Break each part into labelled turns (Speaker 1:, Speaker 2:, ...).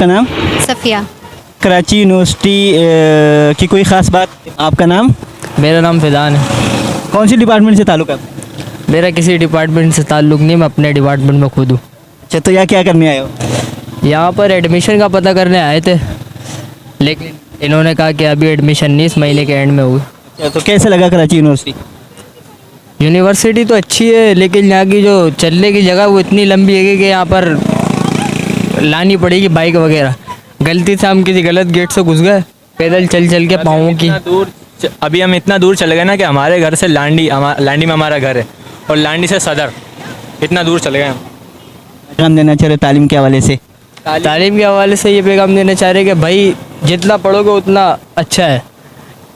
Speaker 1: आपका नाम?
Speaker 2: सफ़िया।
Speaker 1: कराची यूनिवर्सिटी की कोई ख़ास बात? आपका नाम?
Speaker 3: मेरा नाम फैज़ान है।
Speaker 1: कौन सी डिपार्टमेंट से ताल्लुक़ है?
Speaker 3: मेरा किसी डिपार्टमेंट से ताल्लुक़ नहीं, मैं अपने डिपार्टमेंट में खुद हूँ।
Speaker 1: अच्छा, तो यहाँ क्या करने आए हो?
Speaker 3: यहाँ पर एडमिशन का पता करने आए थे, लेकिन इन्होंने कहा कि अभी एडमिशन नहीं, इस महीने के एंड में होगी।
Speaker 1: अच्छा, तो कैसे लगा कराची यूनिवर्सिटी?
Speaker 3: यूनिवर्सिटी तो अच्छी है, लेकिन यहाँ की जो चलने की जगह वो इतनी लंबी है कि यहाँ पर लानी पड़ेगी बाइक वगैरह। गलती से हम किसी गलत गेट से घुस गए, पैदल चल चल के पाँवों की।
Speaker 4: अभी हम इतना दूर चले गए ना कि हमारे घर से लांडी में हमारा घर है, और लांडी से सदर, इतना दूर चले गए हम।
Speaker 1: पैगाम देना चाह रहे तालीम के हवाले से?
Speaker 3: तालीम के हवाले से ये पैगाम देना चाह रहे कि भाई जितना पढ़ोगे उतना अच्छा है।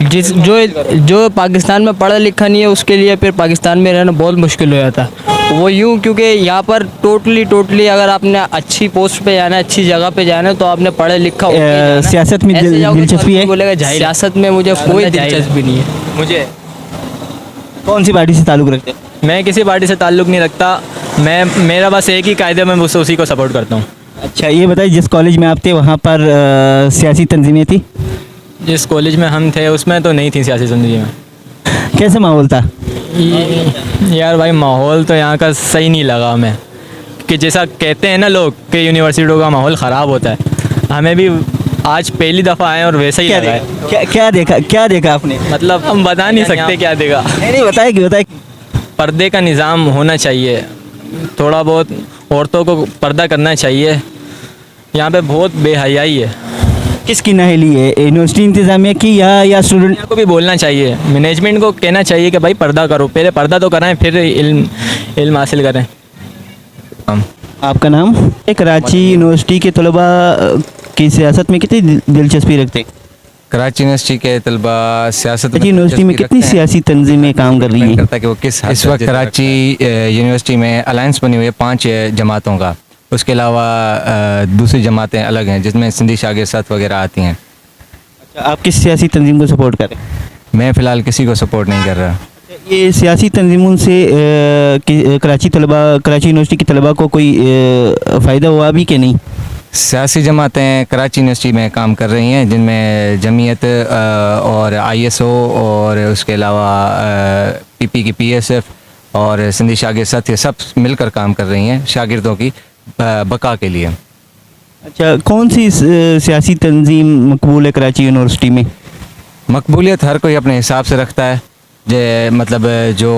Speaker 3: जो पाकिस्तान में पढ़ा लिखा नहीं है उसके लिए फिर पाकिस्तान में रहना बहुत मुश्किल हो जाता है। वो यूँ क्योंकि यहाँ पर टोटली अगर आपने अच्छी पोस्ट पे जाना है, अच्छी जगह पे जाना है, तो आपने पढ़ा लिखा होके जाना है।
Speaker 1: सियासत में दिलचस्पी है?
Speaker 3: बोलेगा सियासत में मुझे कोई दिलचस्पी नहीं है।
Speaker 4: मुझे
Speaker 1: कौन सी पार्टी से ताल्लुक़ रखते हो?
Speaker 4: मैं किसी पार्टी से ताल्लुक़ नहीं रखता, मेरा बस एक ही कायदे में उसी को सपोर्ट करता हूँ।
Speaker 1: अच्छा, ये बताइए, जिस कॉलेज में आप थे वहाँ पर सियासी तंजीमें थी?
Speaker 4: जिस कॉलेज में हम थे उसमें तो नहीं थी सियासी ज़िंदगी में।
Speaker 1: कैसे माहौल था?
Speaker 4: यार भाई, माहौल तो यहाँ का सही नहीं लगा हमें, कि जैसा कहते हैं ना लोग कि यूनिवर्सिटियों का माहौल ख़राब होता है, हमें भी आज पहली दफ़ा आए और वैसा ही लगा है।
Speaker 1: क्या देखा आपने?
Speaker 4: मतलब हम बता नहीं सकते क्या देखा।
Speaker 1: नहीं बताए।
Speaker 4: पर्दे का निज़ाम होना चाहिए, थोड़ा बहुत औरतों को पर्दा करना चाहिए। यहाँ पे बहुत बेहयाई है।
Speaker 1: किसकी नाअहली है, यूनिवर्सिटी इंतज़ामिया की या स्टूडेंट
Speaker 4: को भी बोलना चाहिए, मैनेजमेंट को कहना चाहिए कि भाई पर्दा करो, पहले पर्दा तो कराएं फिर इल्म हासिल करें।
Speaker 1: आपका नाम? कराची यूनिवर्सिटी के तलबा की सियासत में कितनी दिलचस्पी रखते हैं?
Speaker 5: कराची यूनिवर्सिटी के तलबा सियासत
Speaker 1: यूनिवर्सिटी में कितनी सियासी तंजीमें काम कर रही हैं?
Speaker 5: कि वो किस इस वक्त कराची यूनिवर्सिटी में अलायंस बनी हुई है 5 जमातों का। उसके अलावा दूसरी जमातें अलग हैं जिसमें सिंधी शागिर साथ वगैरह आती हैं।
Speaker 1: अच्छा, आप किस सियासी तंजीम को सपोर्ट करें?
Speaker 5: मैं फ़िलहाल किसी को सपोर्ट नहीं कर रहा।
Speaker 1: ये सियासी तंजीमों से कराची यूनिवर्सिटी के तलबा को कोई फ़ायदा हुआ भी कि नहीं?
Speaker 5: सियासी जमातें कराची यूनिवर्सिटी में काम कर रही हैं, जिनमें जमीयत और ISO और उसके अलावा PP की PSF और सिंधी शागिर साथ, ये सब मिलकर काम कर रही हैं शागिर्दों की बका के लिए।
Speaker 1: अच्छा, कौन सी सियासी तंजीम मकबूल है कराची यूनिवर्सिटी में?
Speaker 5: मकबूलियत हर कोई अपने हिसाब से रखता है। मतलब जो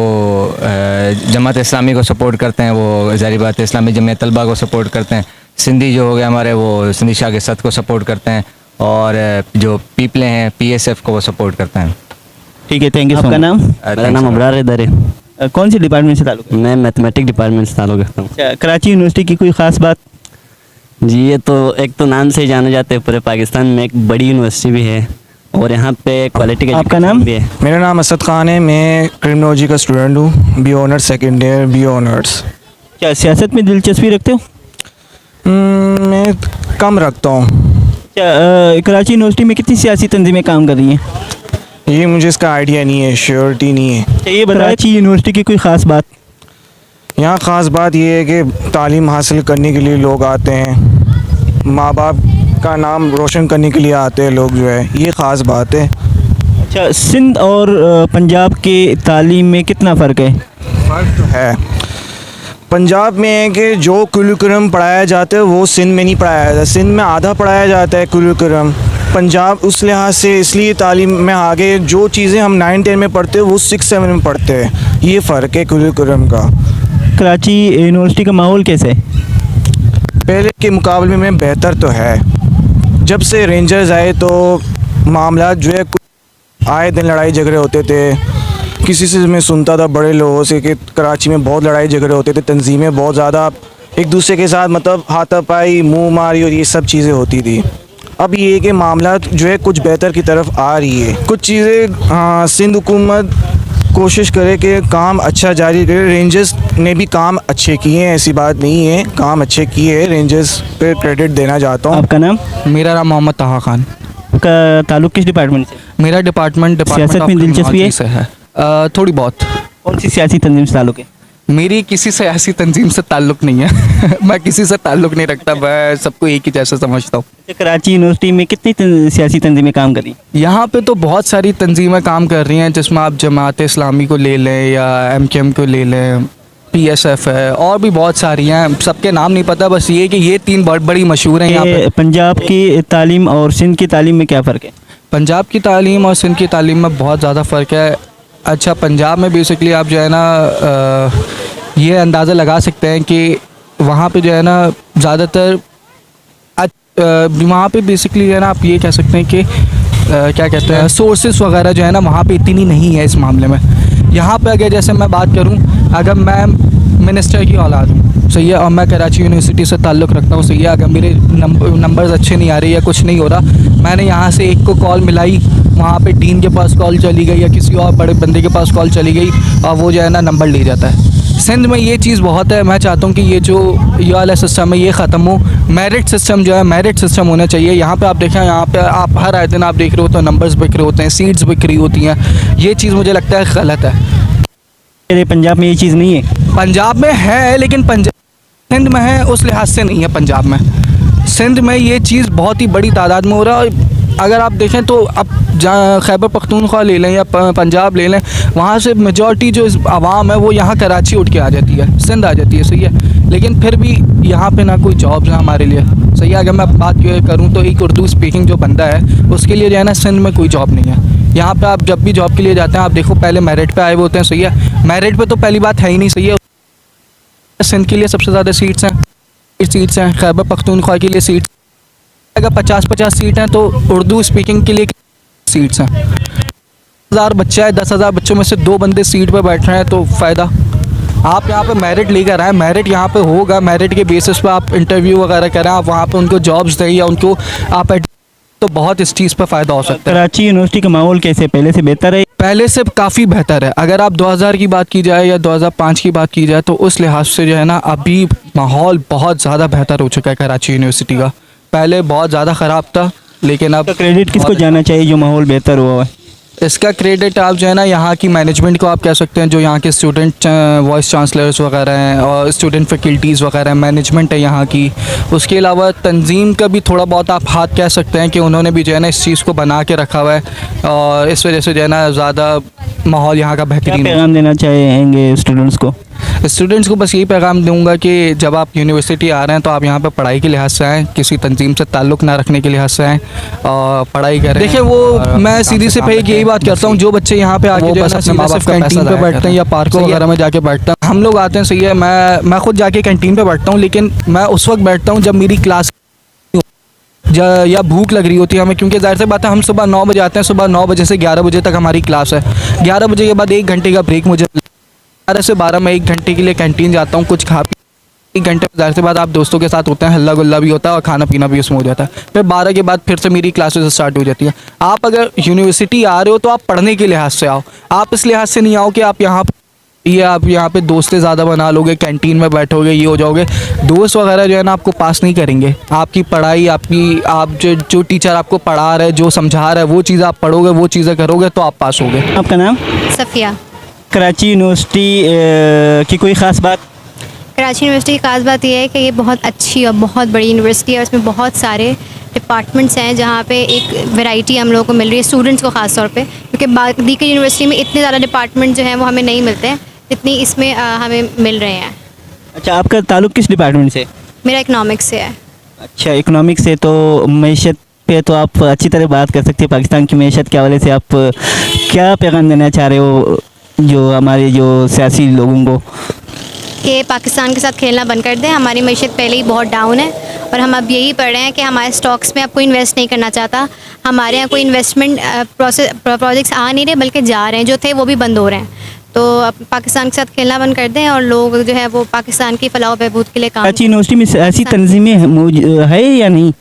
Speaker 5: जमात इस्लामी को सपोर्ट करते हैं वो ज़ाहिर बात है इस्लामी जमीयत तलबा को सपोर्ट करते हैं। सिंधी जो हो गया हमारे, वो सिंधी शागिर साथ को सपोर्ट करते हैं, और जो पीपले हैं PSF को वो सपोर्ट करते हैं।
Speaker 1: ठीक है, थैंक यू। आपका नाम?
Speaker 6: मेरा नाम अबरार हैदर है।
Speaker 1: कौन सी डिपार्टमेंट से ताल्लुक़ है?
Speaker 6: मैं मैथमेटिक डिपार्टमेंट से ताल्लुक़ रखता हूँ।
Speaker 1: अच्छा, कराची यूनिवर्सिटी की कोई ख़ास बात?
Speaker 6: जी, ये तो एक तो नाम से ही जाने जाते हैं, पूरे पाकिस्तान में एक बड़ी यूनिवर्सिटी भी है और यहाँ पे क्वालिटी का।
Speaker 1: आपका नाम?
Speaker 6: भी है।
Speaker 7: मेरा नाम असद ख़ान है, मैं क्रिमिनोलॉजी का स्टूडेंट हूँ, BA honours second year, BA honours.
Speaker 1: क्या सियासत में दिलचस्पी रखते हो?
Speaker 7: मैं कम रखता हूँ।
Speaker 1: क्या कराची यूनिवर्सिटी में कितनी सियासी तंजीमें काम कर रही हैं?
Speaker 7: ये मुझे इसका आइडिया नहीं है, श्योरिटी नहीं है।
Speaker 1: ये कराची यूनिवर्सिटी की कोई ख़ास बात?
Speaker 7: यहाँ ख़ास बात ये है कि तालीम हासिल करने के लिए लोग आते हैं, माँ बाप का नाम रोशन करने के लिए आते हैं लोग, जो है ये ख़ास बात है।
Speaker 1: अच्छा, सिंध और पंजाब के तालीम में कितना फ़र्क है?
Speaker 7: फ़र्क तो है। पंजाब में है कि जो कुरिकुलम पढ़ाया जाता है वो सिंध में नहीं पढ़ाया जाता। सिंध में आधा पढ़ाया जाता है कुरिकुलम। पंजाब उस लिहाज से इसलिए तालीम में आगे, जो चीज़ें हम 9-10 में पढ़ते हैं वो 6-7 में पढ़ते हैं। ये फ़र्क है कुरिकुलम का।
Speaker 1: कराची यूनिवर्सिटी का माहौल कैसे है?
Speaker 7: पहले के मुकाबले में बेहतर तो है। जब से रेंजर्स आए तो मामला जो है, आए दिन लड़ाई झगड़े होते थे। किसी से मैं सुनता था बड़े लोगों से कि कराची में बहुत लड़ाई झगड़े होते थे, तंजीमें बहुत ज़्यादा एक दूसरे के साथ मतलब हाथापाई, मुँह मारी और ये सब चीज़ें होती थी। अब ये है कि मामला जो है कुछ बेहतर की तरफ आ रही है। कुछ चीज़ें सिंध हुकूमत कोशिश करे कि काम अच्छा जारी करे। रेंजर्स ने भी काम अच्छे किए हैं, ऐसी बात नहीं है, काम अच्छे किए हैं। रेंजर्स पे क्रेडिट देना चाहता हूँ।
Speaker 1: आपका नाम?
Speaker 8: मेरा नाम मोहम्मद ताहा खान।
Speaker 1: का ताल्लुक़ किस डिपार्टमेंट से?
Speaker 8: मेरा डिपार्टमेंट
Speaker 1: सियासत में दिलचस्पी है?
Speaker 8: थोड़ी बहुत।
Speaker 1: कौन सी सियासी तंजीम से ताल्लुक़ है?
Speaker 2: मेरी किसी से ऐसी तंजीम से ताल्लुक़ नहीं है मैं किसी से ताल्लुक़ नहीं रखता, मैं सबको एक ही जैसा समझता हूँ।
Speaker 1: कराची यूनिवर्सिटी में कितनी सियासी तंजीमें काम करी?
Speaker 2: यहाँ पे तो बहुत सारी तंजीमें काम कर रही हैं, जिसमें आप जमात इस्लामी को ले लें या MKM को ले लें, PSF है, और भी बहुत सारी हैं, सबके नाम नहीं पता, बस ये कि ये 3 बड़ी मशहूर हैं यहाँ पे।
Speaker 1: पंजाब की तालीम और सिंध की तालीम में क्या फ़र्क है?
Speaker 2: पंजाब की तालीम और सिंध की तालीम में बहुत ज़्यादा फ़र्क है। अच्छा, पंजाब में बेसिकली आप जो है ना ये अंदाज़ा लगा सकते हैं कि वहाँ पे जो है ना ज़्यादातर वहाँ पे बेसिकली जो है ना आप ये कह सकते हैं कि क्या कहते हैं, सोर्सेस वगैरह जो है ना वहाँ पे इतनी नहीं है इस मामले में। यहाँ पे अगर जैसे मैं बात करूँ, अगर मैं मिनिस्टर की औलाद हूँ, सही है, और मैं कराची यूनिवर्सिटी से ताल्लुक़ रखता हूँ, सही है, अगर मेरे नंबर्स अच्छे नहीं आ रहे या कुछ नहीं हो रहा, मैंने यहाँ से एक को कॉल मिलाई, वहाँ पे डीन के पास कॉल चली गई या किसी और बड़े बंदे के पास कॉल चली गई और वो जो है ना नंबर ले जाता है। सिंध में ये चीज़ बहुत है। मैं चाहता हूँ कि ये जो ये वाला सिस्टम है ये ख़त्म हो, मेरिट सिस्टम जो है मेरिट सिस्टम होना चाहिए। यहाँ पे आप देखें, यहाँ पे आप हर आए दिन आप देख रहे हो तो नंबर्स बिक रहे होते हैं, सीट्स बिक रही होती हैं, ये चीज़ मुझे लगता है गलत है।
Speaker 1: मेरे पंजाब में ये चीज़ नहीं है?
Speaker 2: पंजाब में है, लेकिन सिंध में है उस लिहाज से नहीं है। पंजाब में, सिंध में ये चीज़ बहुत ही बड़ी तादाद में हो रहा है। अगर आप देखें तो अब जहाँ खैबर पख्तूनख्वा ले लें या पंजाब ले लें, वहाँ से मेजॉरिटी जो आवाम है वो यहाँ कराची उठ के आ जाती है, सिंध आ जाती है, सही है, लेकिन फिर भी यहाँ पे ना कोई जॉब्स है हमारे लिए, सही है। अगर मैं बात करूँ तो एक उर्दू स्पीकिंग जो बंदा है उसके लिए जो है ना सिंध में कोई जॉब नहीं है। यहाँ पे आप जब भी जॉब के लिए जाते हैं, आप देखो पहले मेरिट पे आए हुए होते हैं, सही है, मेरिट पे तो पहली बात है ही नहीं, सही है। सिंध के लिए सबसे ज़्यादा सीट्स हैं, खैबर पख्तूनख्वा के लिए सीट्स अगर 50-50 सीट हैं तो उर्दू स्पीकिंग के लिए सीट्स हैं। 10,000 बच्चा है, 10,000 बच्चों में से 2 बंदे सीट पर बैठ रहे हैं, तो फ़ायदा। आप यहाँ पे मेरिट लेकर आए, मेरिट यहाँ पे होगा, मेरिट के बेसिस पे आप इंटरव्यू वगैरह करें, आप वहाँ पे उनको जॉब्स दें या उनको आप तो बहुत इस चीज़ पर फ़ायदा हो सकता है।
Speaker 1: कराची यूनिवर्सिटी का माहौल कैसे, पहले से बेहतर है?
Speaker 2: पहले से काफ़ी बेहतर है। अगर आप 2000 की बात की जाए या 2005 की बात की जाए तो उस लिहाज से जो है ना अभी माहौल बहुत ज़्यादा बेहतर हो चुका है कराची यूनिवर्सिटी का। पहले बहुत ज़्यादा ख़राब था, लेकिन अब
Speaker 1: क्रेडिट किसको जाना चाहिए जो माहौल बेहतर हुआ है?
Speaker 2: इसका क्रेडिट आप जो है ना यहाँ की मैनेजमेंट को आप कह सकते हैं, जो यहाँ के स्टूडेंट वाइस चांसलर्स वगैरह हैं और स्टूडेंट फैकल्टीज़ वगैरह मैनेजमेंट है यहाँ की। उसके अलावा तंजीम का भी थोड़ा बहुत आप हाथ कह सकते हैं कि उन्होंने भी जो है ना इस चीज़ को बना के रखा हुआ है और इस वजह से जो है ना ज़्यादा माहौल यहाँ का बेहतरीन।
Speaker 1: पैगाम देना चाहेंगे स्टूडेंट्स को?
Speaker 2: स्टूडेंट्स को बस यही पैगाम दूंगा कि जब आप यूनिवर्सिटी आ रहे हैं तो आप यहाँ पर पढ़ाई के लिहाज से आएँ, किसी तंजीम से ताल्लुक़ ना रखने के लिहाज से आएँ और पढ़ाई करें। देखिए वो मैं सीधी से पे यही बात करता हूँ, जो बच्चे यहाँ पे आके बस अपने माँ बाप का कैंटीन पे बैठते हैं या पार्कों वगैरह में जाके बैठते हैं, हम लोग आते हैं, सही है, मैं खुद जाके कैंटीन पे बैठता हूँ, लेकिन मैं उस वक्त बैठता हूँ जब मेरी क्लास या भूख लग रही होती है हमें, क्योंकि जाहिर सी बात है हम सुबह 9 बजे आते हैं, सुबह 9 बजे से 11 बजे तक हमारी क्लास है, 11 बजे के बाद 1 घंटे का ब्रेक, मुझे 11 से 12 मैं 1 घंटे के लिए कैंटीन जाता हूँ, कुछ खा पी 1 घंटे जाहिर सी बात आप दोस्तों के साथ होते हैं, हल्ला गुल्ला भी होता है और खाना पीना भी उसमें हो जाता है। फिर 12 के बाद फिर से मेरी क्लासेस स्टार्ट हो जाती है। आप अगर यूनिवर्सिटी आ रहे हो तो आप पढ़ने के लिहाज से आओ, आप इस लिहाज से नहीं आओ कि आप यहाँ पे दोस्तें ज़्यादा बना लोगे, कैंटीन में बैठोगे, ये हो जाओगे। दोस्त वगैरह जो है ना आपको पास नहीं करेंगे, आपकी पढ़ाई आप जो टीचर आपको पढ़ा रहे, जो समझा रहा है, वो चीज़ आप पढ़ोगे, वो चीज़ें करोगे तो आप पास होगे।
Speaker 1: आपका नाम?
Speaker 8: सफ़िया।
Speaker 1: कराची यूनिवर्सिटी की कोई ख़ास बात?
Speaker 8: कराची यूनिवर्सिटी की खास बात यह है कि ये बहुत अच्छी और बहुत बड़ी यूनिवर्सिटी है, उसमें बहुत सारे डिपार्टमेंट्स हैं जहाँ पे एक वैरायटी हम लोगों को मिल रही है, दीकरी ख़ास तौर पे, क्योंकि दीकरी यूनिवर्सिटी में इतने ज़्यादा डिपार्टमेंट जो हैं वो हमें नहीं मिलते हैं जितनी इसमें हमें मिल रहे हैं।
Speaker 1: अच्छा, आपका ताल्लुक़ किस डिपार्टमेंट से?
Speaker 8: मेरा इकनॉमिक्स से है।
Speaker 1: अच्छा, इकनॉमिक्स से, तो मैशत पे तो आप अच्छी तरह बात कर सकते हैं। पाकिस्तान की मैशत के हवाले से आप क्या पैगाम देना चाह रहे हो जो हमारे जो सियासी लोगों को?
Speaker 8: कि पाकिस्तान के साथ खेलना बंद कर दें, हमारी मैशत पहले ही बहुत डाउन है और हम अब यही पढ़ रहे हैं कि हमारे स्टॉक्स में अब कोई इन्वेस्ट नहीं करना चाहता, हमारे यहाँ कोई इन्वेस्टमेंट प्रोजेक्ट्स आ नहीं रहे बल्कि जा रहे हैं, जो थे वो भी बंद हो रहे हैं। तो अब पाकिस्तान के साथ खेलना बंद कर दें और लोग जो है वो पाकिस्तान की फलाह बहबूद के लिए काम।
Speaker 1: कराची यूनिवर्सिटी में ऐसी तंजीमें है या नहीं?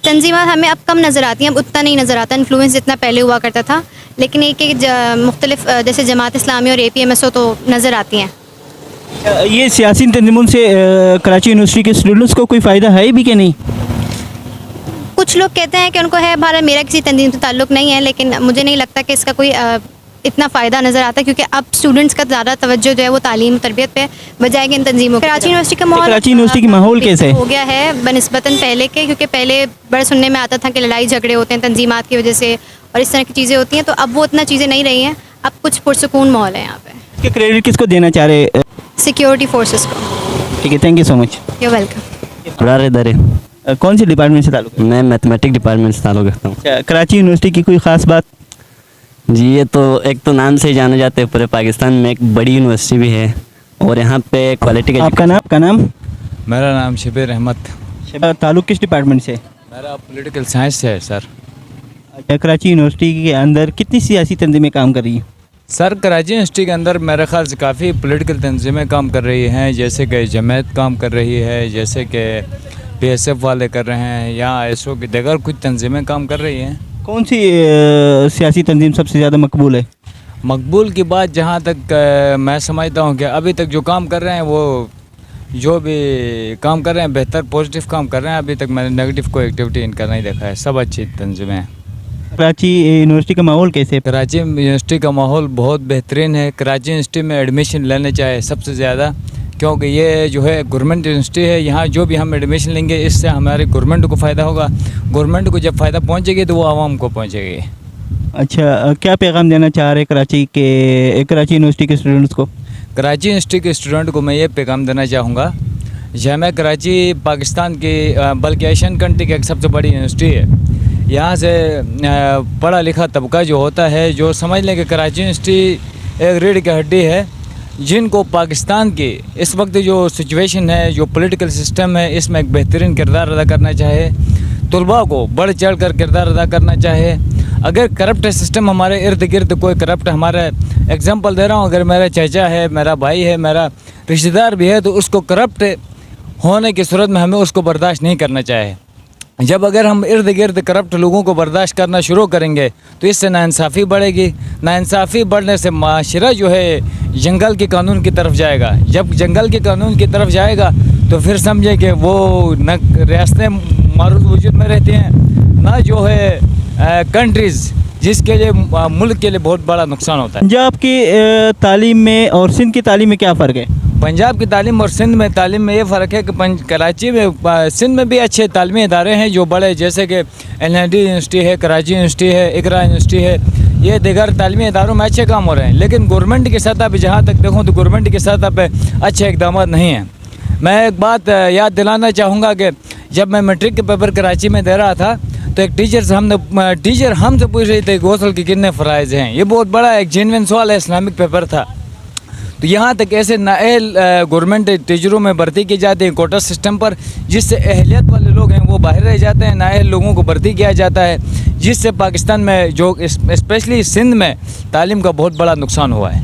Speaker 8: तंजीमात हमें अब कम नज़र आती हैं, अब उतना नहीं नज़र आता इन्फ्लुएंस जितना पहले हुआ करता था, लेकिन एक मुख्तलिफ जैसे जमात इस्लामी और APMSO तो नज़र आती हैं।
Speaker 1: ये सियासी तंजीमों से कराची यूनिवर्सिटी के स्टूडेंट्स को कोई फ़ायदा है भी कि नहीं?
Speaker 8: कुछ लोग कहते हैं कि उनको है, भारत मेरा किसी तंजीम से ताल्लुक़ नहीं है, लेकिन मुझे नहीं लगता कि इसका कोई इतना फ़ायदा नज़र आता है, क्योंकि अब स्टूडेंट्स का ज़्यादा तवज्जो जो है वो तालीम तरबियत पे बजाय कि इन तंजीमों। कराची यूनिवर्सिटी का माहौल,
Speaker 1: कराची यूनिवर्सिटी की माहौल कैसे है?
Speaker 8: हो गया है बनस्बतन पहले के, क्योंकि पहले बड़े सुनने में आता था कि लड़ाई झगड़े होते हैं तंजीमात की वजह से और इस तरह की चीज़ें होती हैं, तो अब वो इतना चीज़ें नहीं रही हैं। अब कुछ पुरसुकून माहौल है यहाँ पे।
Speaker 1: इसके क्रेडिट किसको देना चाह रहे?
Speaker 8: सिक्योरिटी फोर्सेस को।
Speaker 1: ठीक है, thank you so much.
Speaker 8: You welcome.
Speaker 6: Abrar इधर है।
Speaker 1: कौन सी डिपार्टमेंट से ताल्लुक है?
Speaker 6: मैं मैथमेटिक डिपार्टमेंट से ताल्लुक़ रखता हूँ।
Speaker 1: अच्छा, कराची यूनिवर्सिटी की कोई ख़ास बात?
Speaker 6: जी ये तो एक तो नाम से ही जाने जाते हैं, पूरे पाकिस्तान में एक बड़ी यूनिवर्सिटी भी है और यहाँ पे क्वालिटी का।
Speaker 1: आपका नाम?
Speaker 9: मेरा नाम शबीर अहमद।
Speaker 1: ताल्लुक किस डिपार्टमेंट से?
Speaker 9: मेरा पॉलिटिकल साइंस से है सर।
Speaker 1: अच्छा, कराची यूनिवर्सिटी के अंदर कितनी सियासी तंजीमें काम कर रही हैं?
Speaker 9: सर कराची यूनिवर्सिटी के अंदर मेरे ख्याल से काफ़ी पॉलिटिकल तंजीमें काम कर रही हैं, जैसे कि जमात काम कर रही है, जैसे कि PSF वाले कर रहे हैं, या ISO की दीगर कुछ तंजीमें काम कर रही हैं।
Speaker 1: कौन सी सियासी तंजीम सबसे ज़्यादा मकबूल है?
Speaker 9: मकबूल की बात जहाँ तक मैं समझता हूँ कि अभी तक जो काम कर रहे हैं वो जो भी काम कर रहे हैं बेहतर पॉजिटिव काम कर रहे हैं। अभी तक मैंने नेगेटिव कोई एक्टिविटी इनका नहीं देखा है, सब अच्छी तंजीमें हैं।
Speaker 1: कराची यूनिवर्सिटी का माहौल कैसे है?
Speaker 9: कराची यूनिवर्सिटी का माहौल बहुत बेहतरीन है। कराची यूनिवर्सिटी में एडमिशन लेने चाहे सबसे ज़्यादा, क्योंकि ये जो है गवर्नमेंट यूनिवर्सिटी है। यहाँ जो भी हम एडमिशन लेंगे इससे हमारी गवर्नमेंट को फ़ायदा होगा। गवर्नमेंट को जब फ़ायदा पहुँचेगी तो वो आवाम को पहुँचेगी।
Speaker 1: अच्छा, क्या पैगाम देना चाह रहे कराची यूनिवर्सिटी के स्टूडेंट्स को?
Speaker 9: कराची यूनिवर्सिटी के स्टूडेंट को मैं ये पैगाम देना चाहूँगा, जामिया कराची पाकिस्तान की बल्कि एशियन कंट्री की एक सबसे बड़ी यूनिवर्सिटी है। यहाँ से पढ़ा लिखा तबका जो होता है, जो समझ लें कि कराची यूनिवर्सिटी एक रीढ़ की हड्डी है, जिनको पाकिस्तान की इस वक्त जो सिचुएशन है, जो पॉलिटिकल सिस्टम है, इसमें एक बेहतरीन किरदार अदा करना चाहे, तलबा को बढ़ चढ़ कर किरदार अदा करना चाहे। अगर करप्ट सिस्टम हमारे इर्द गिर्द कोई करप्ट, हमारा एग्जांपल दे रहा हूँ, अगर मेरा चाचा है, मेरा भाई है, मेरा रिश्तेदार भी है, तो उसको करप्ट होने की सूरत में हमें उसको बर्दाश्त नहीं करना चाहिए। जब अगर हम इर्द गिर्द करप्ट लोगों को बर्दाश्त करना शुरू करेंगे तो इससे नाइंसाफ़ी बढ़ेगी। नाइंसाफ़ी बढ़ने से माशरा जो है जंगल के कानून की तरफ जाएगा। जब जंगल के कानून की तरफ जाएगा तो फिर समझे कि वो न रियासतें मारूफ वजूद में रहती हैं, ना जो है कंट्रीज़, जिसके लिए मुल्क के लिए बहुत बड़ा नुकसान होता है।
Speaker 1: पंजाब की तालीम में और सिंध की तालीम में क्या फ़र्क है?
Speaker 9: पंजाब की तालीम और सिंध में तालीम में ये फ़र्क है कि कराची में, सिंध में भी अच्छे तालीमी इदारे हैं जो बड़े, जैसे कि LND यूनिवर्सिटी है, कराची यूनिवर्सिटी है, इकरा यूनिवर्सिटी है, ये दीगर तालीमी इदारों में अच्छे काम हो रहे हैं। लेकिन गवर्नमेंट की सतह पर जहाँ तक देखूँ तो गवर्नमेंट की सतह पर अच्छे इकदाम नहीं हैं। मैं एक बात याद दिलाना चाहूँगा कि जब मैं मैट्रिक के पेपर कराची में दे रहा था तो एक टीचर हमसे पूछ रही थी गौसल के कितने फ़राइज़ हैं। ये बहुत बड़ा एक जेन्युइन सवाल है, इस्लामिक पेपर था। तो यहाँ तक ऐसे नाअहल गवर्नमेंट टीचरों में भर्ती की जाती है कोटा सिस्टम पर, जिससे अहलियत वाले लोग हैं वो बाहर रह जाते हैं, नाअहल लोगों को भर्ती किया जाता है, जिससे पाकिस्तान में जो स्पेशली सिंध में तालीम का बहुत बड़ा नुकसान हुआ है।